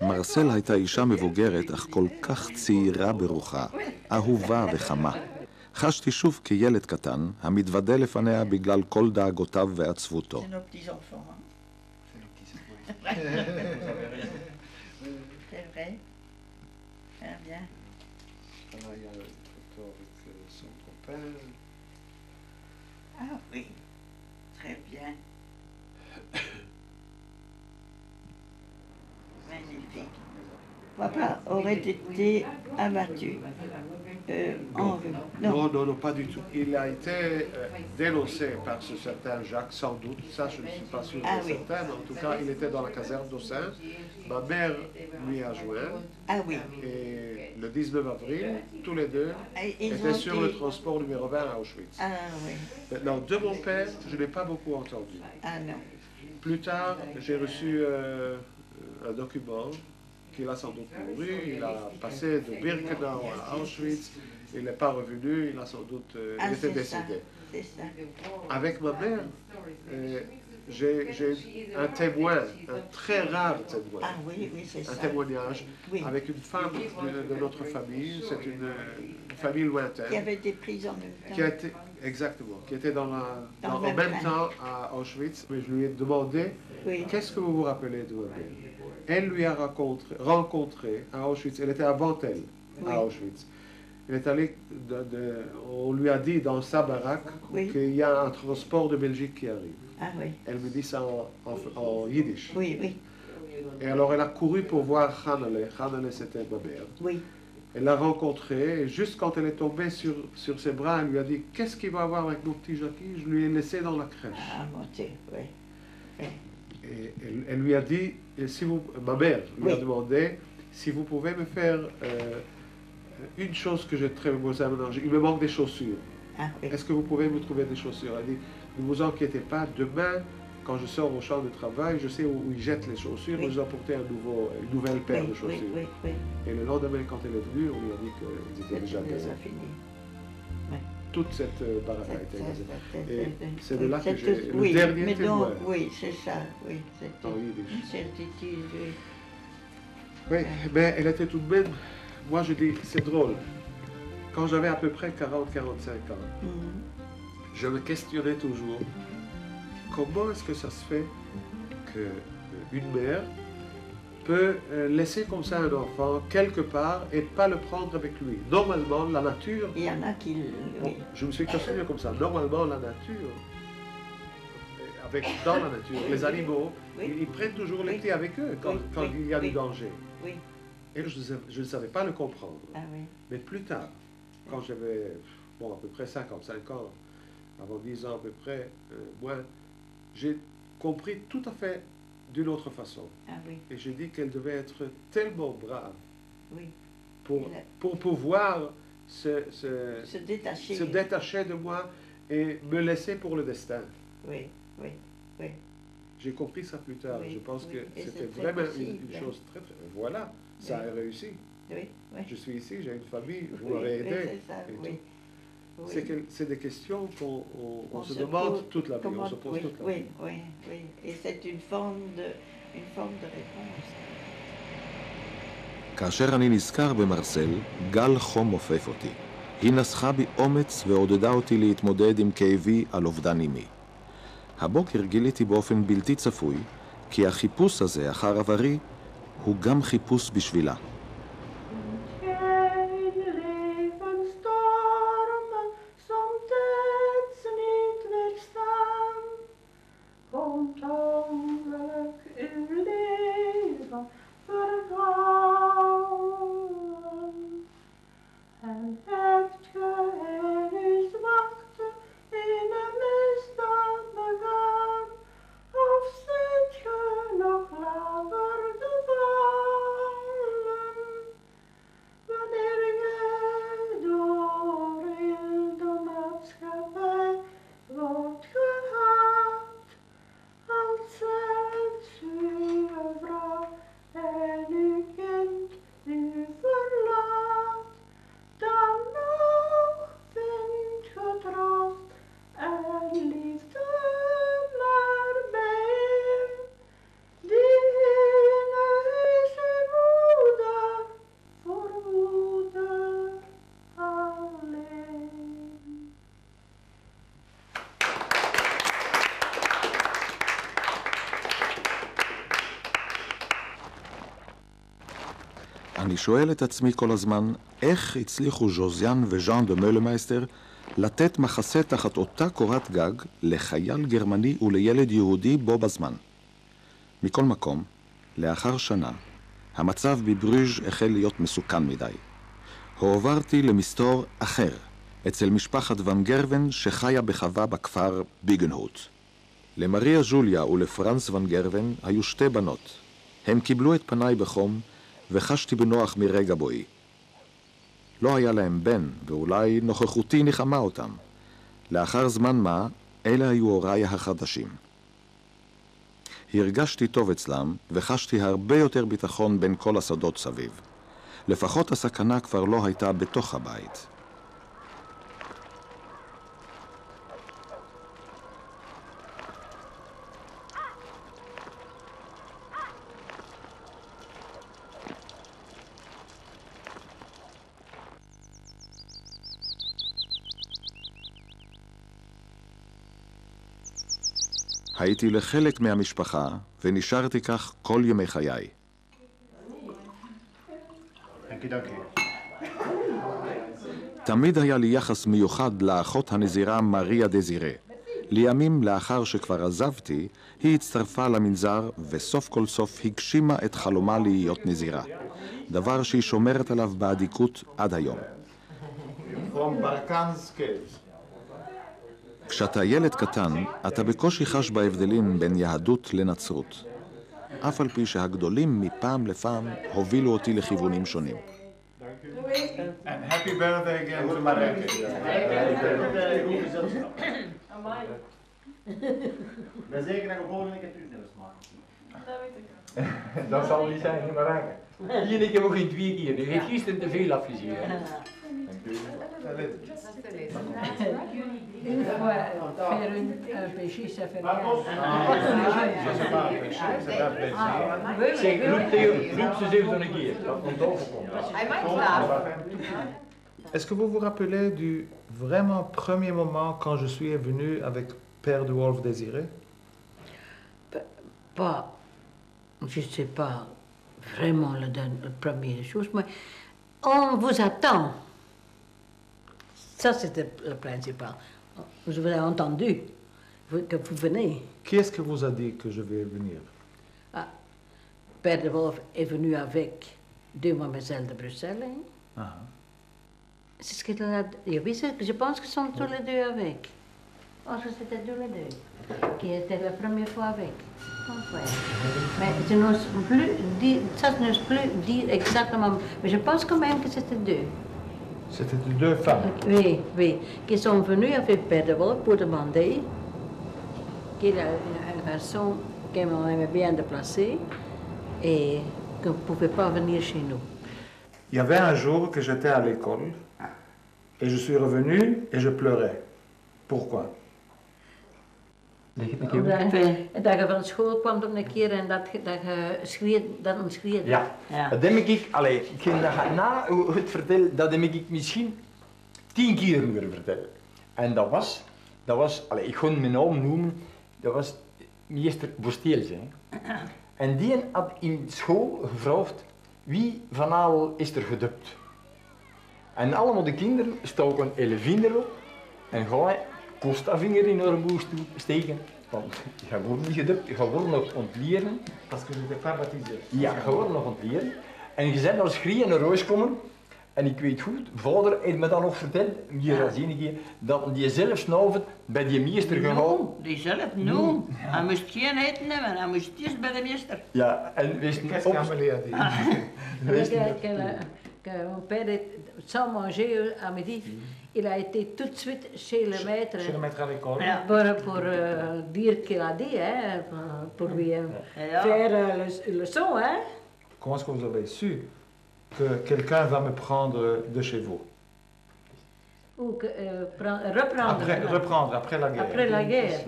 מרסל הייתה אישה מבוגרת, אך כל כך צעירה ברוחה, אהובה וחמה. חשתי שוב כילד קטן, המתוודה לפניה בגלל כל דאגותיו ועצבותו. Ah oui, très bien. Magnifique. Papa aurait été abattu en rue. Non, non, non, pas du tout. Il a été dénoncé par ce certain Jacques, sans doute. Ça, je ne suis pas sûr et certain, mais en tout cas, il était dans la caserne d'Aussin. Ma mère lui a joint. Ah oui. Et le 19 avril, tous les deux étaient sur le transport numéro 20 à Auschwitz. Ah oui. Maintenant, de mon père, je n'ai pas beaucoup entendu. Ah non. Plus tard, j'ai reçu un document qu'il a sans doute mouru. Il a passé de Birkenau à Auschwitz. Il n'est pas revenu. Il a sans doute il était décédé. C'est ça. Avec ma mère, j'ai un témoin, un très rare témoin. Ah oui, oui, c'est ça. Un témoignage avec une femme de notre famille. C'est une famille lointaine. Qui avait été prise en même temps. Qui a été, exactement, qui était en même temps à Auschwitz. Mais je lui ai demandé, qu'est-ce que vous vous rappelez de ma mère? Elle lui a rencontré à Auschwitz. Elle était avant elle à Auschwitz. Elle est allée, on lui a dit dans sa baraque qu'il y a un transport de Belgique qui arrive. Ah oui. Elle me dit ça en yiddish. Oui, oui. Et alors elle a couru pour voir Hanale. Hanale, c'était ma mère. Oui. Elle l'a rencontrée et juste quand elle est tombée sur ses bras, elle lui a dit « Qu'est-ce qu'il va avoir avec mon petit Jackie ?» Je lui ai laissé dans la crèche. Ah, mon Dieu, oui. Et elle lui a dit, ma mère lui a demandé si vous pouvez me faire une chose que j'ai très besoin maintenant. Il me manque des chaussures. Ah, oui. Est-ce que vous pouvez me trouver des chaussures? Elle dit, ne vous inquiétez pas, demain, quand je sors au champ de travail, je sais où ils jettent les chaussures, vous apportez une nouvelle paire de chaussures. Et le lendemain, quand elle est venue, on lui a dit qu'ils étaient déjà gazés. Toute cette baraque a été gazée. Et c'est de là que j'ai le dernier témoin. Oui, c'est ça, oui. C'est une certitude, oui. Oui, mais elle était tout de même... Moi, je dis, c'est drôle. Quand j'avais à peu près 40-45 ans, je me questionnais toujours comment est-ce que ça se fait qu'une mère peut laisser comme ça un enfant quelque part et pas le prendre avec lui. Normalement, la nature... Il y en a qui... Bon, je me suis questionné comme ça. Normalement, la nature, dans la nature, les animaux, ils prennent toujours les petits avec eux quand il y a du danger. Oui. Et je ne savais pas le comprendre. Ah, oui. Mais plus tard, quand j'avais à peu près 55 ans, avant 10 ans à peu près, moins, j'ai compris tout à fait d'une autre façon. Ah, oui. Et j'ai dit qu'elle devait être tellement brave pour pouvoir se détacher de moi et me laisser pour le destin. Oui, oui, oui. J'ai compris ça plus tard. Je pense que c'était vraiment une chose très, très... Voilà, ça a réussi. Oui, oui. Je suis ici, j'ai une famille, vous m'avez aidé. C'est des questions qu'on se demande toute la vie, on se pose toute la vie. Oui, oui. Et c'est une forme de réponse. כאשר אני נזכר במרסל, גל חום מופף אותי. היא נסחה בי אומץ ועודדה אותי להתמודד עם כאבי על אובדן אמי. הבוקר גיליתי באופן בלתי צפוי, כי החיפוש הזה אחר עברי הוא גם חיפוש בשבילה. אני שואל את עצמי כל הזמן, איך הצליחו ז'וזיאן וז'אן דה מולמייסטר לתת מחסה תחת אותה קורת גג לחייל גרמני ולילד יהודי בו בזמן. מכל מקום, לאחר שנה, המצב בברוז' החל להיות מסוכן מדי. הועברתי למסתור אחר, אצל משפחת ון גרבן שחיה בחווה בכפר ביגנהוט. למריה ז'וליה ולפרנס ון גרבן היו שתי בנות. הם קיבלו את פניי בחום וחשתי בנוח מרגע בואי. לא היה להם בן, ואולי נוכחותי נחמה אותם. לאחר זמן מה, אלה היו הוריי החדשים. הרגשתי טוב אצלם, וחשתי הרבה יותר ביטחון בין כל השדות סביב. לפחות הסכנה כבר לא הייתה בתוך הבית. הייתי לחלק מהמשפחה, ונשארתי כך כל ימי חיי. תמיד היה לי יחס מיוחד לאחות הנזירה מריה דזירה. לימים לאחר שכבר עזבתי, היא הצטרפה למנזר, וסוף כל סוף הגשימה את חלומה להיות נזירה. דבר שהיא שומרת עליו באדיקות עד היום. כשאתה ילד קטן, אתה בקושי חש בהבדלים בין יהדות לנצרות. אף על פי שהגדולים מפעם לפעם הובילו אותי לכיוונים שונים. Happy birthday again to Mareke. Ben zeker dat we volgende keer terug maken. Dat weet ik. Dat zal niet zijn, niet Mareke. Hier ik heb ook geen 2 keer. Die heeft gisteren te veel afgezien. Une fois, faire un péché, ça fait rien. Zeg, roep ze even een keer. Dat komt overkomen. Hij mag slapen. Est-ce que vous vous rappelez du vraiment premier moment quand je suis venu avec Père de Wolf Désiré? Pas, je ne sais pas vraiment la première chose, mais on vous attend. Ça, c'était le principal. Je vous ai entendu que vous venez. Qui est-ce que vous a dit que je vais venir? Ah, Père de Wolf est venu avec 2 mademoiselles de Bruxelles. Hein? C'est ce qu'il a dit. Oui, je pense qu'ils sont tous les 2 avec. Oh, c'était tous les 2 qui étaient la première fois avec. Ouais. Mais je n'ose plus dire, ça je n'ose plus dire exactement, mais je pense quand même que c'était 2. C'était 2 femmes? Oui, oui, qui sont venues avec Père de Wolf pour demander qu'il y a un garçon qu'on aimait bien déplacer et qu'on ne pouvait pas venir chez nous. Il y avait un jour que j'étais à l'école et je suis revenu et je pleurais. Pourquoi? Dat je van school kwam dan een keer en dat je schreeuwde. Ja, dat heb ik, allee, ik ging na het vertellen, dat heb ik misschien 10 keer moeten vertellen. En dat was, allee, ik kon mijn naam noemen, dat was meester Bosteels. En die had in school gevraagd, wie van allen is er gedoopt? En allemaal de kinderen stoken een vinger op en gaan Costa-vinger in haar moest steken. Want je wordt niet gedoopt, je wordt nog ontleren. Parce que je n'étais pas baptisé. Ja, je wordt nog ontleren. En je bent als schreeuw naar huis komen. En ik weet goed, vader heeft me dan nog verteld, hier als enige, dat die zelf snauwt bij die meester gegaan. Die zelf, no. Hij moest geen eten hebben, hij moest eerst bij de meester. Ja, en wees Qu'est-ce qu'Amélie a dit? Que mon père, sans manger à midi, il a été tout de suite chez le maître. Chez le maître à l'école? Pour dire qu'il a dit, hein, pour lui faire la leçon. Hein. Comment est-ce que vous avez su que quelqu'un va me prendre de chez vous? Ou reprendre. Après la guerre. Après la guerre.